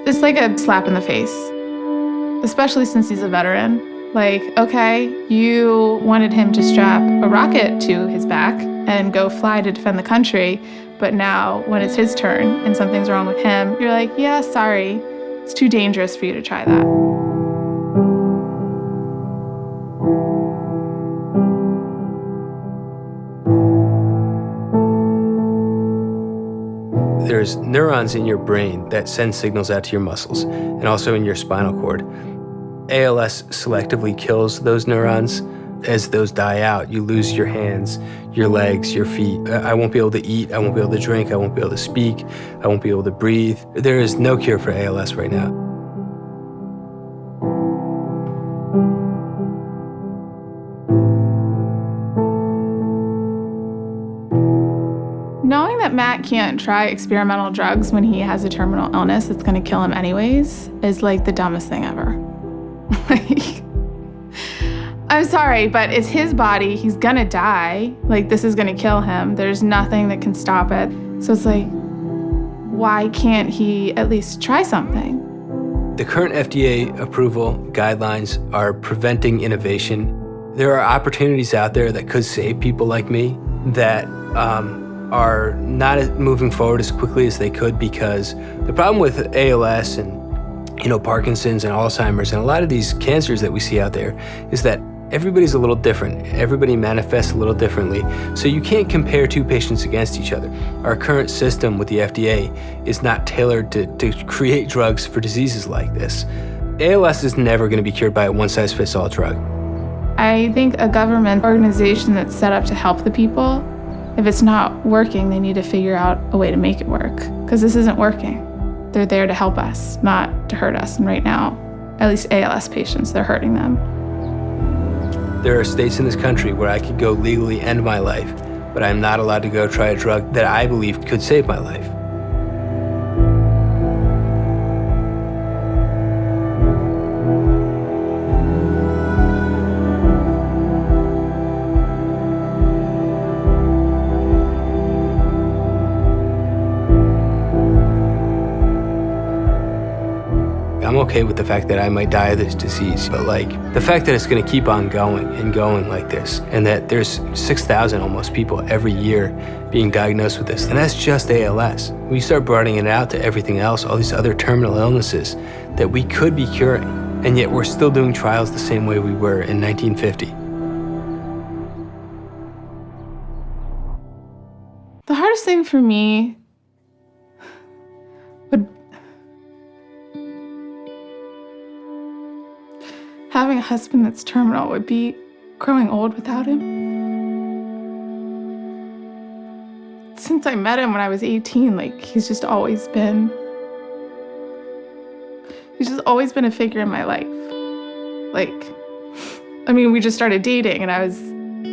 It's like a slap in the face, especially since he's a veteran. Like, okay, you wanted him to strap a rocket to his back and go fly to defend the country, but now when it's his turn and something's wrong with him, you're like, yeah, sorry, it's too dangerous for you to try that. There's neurons in your brain that send signals out to your muscles and also in your spinal cord. ALS selectively kills those neurons. As those die out, you lose your hands, your legs, your feet. I won't be able to eat, I won't be able to drink, I won't be able to speak, I won't be able to breathe. There is no cure for ALS right now. Knowing that Matt can't try experimental drugs when he has a terminal illness that's gonna kill him anyways is like the dumbest thing ever. Like, I'm sorry, but it's his body. He's gonna die. Like, this is gonna kill him. There's nothing that can stop it. So it's like, why can't he at least try something? The current FDA approval guidelines are preventing innovation. There are opportunities out there that could save people like me that are not moving forward as quickly as they could, because the problem with ALS and Parkinson's and Alzheimer's and a lot of these cancers that we see out there is that everybody's a little different. Everybody manifests a little differently. So you can't compare two patients against each other. Our current system with the FDA is not tailored to create drugs for diseases like this. ALS is never going to be cured by a one-size-fits-all drug. I think a government organization that's set up to help the people, if it's not working, they need to figure out a way to make it work, because this isn't working. They're there to help us, not to hurt us. And right now, at least ALS patients, they're hurting them. There are states in this country where I could go legally end my life, but I'm not allowed to go try a drug that I believe could save my life. I'm okay with the fact that I might die of this disease, but the fact that it's gonna keep on going and going like this, and that there's 6,000 almost people every year being diagnosed with this, and that's just ALS. We start broadening it out to everything else, all these other terminal illnesses that we could be curing, and yet we're still doing trials the same way we were in 1950. The hardest thing for me would having a husband that's terminal would be growing old without him. Since I met him when I was 18, he's just always been a figure in my life. We just started dating and I was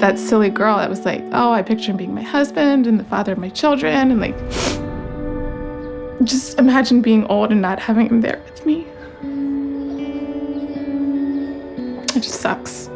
that silly girl that was like, oh, I picture him being my husband and the father of my children, and just imagine being old and not having him there with me. It just sucks.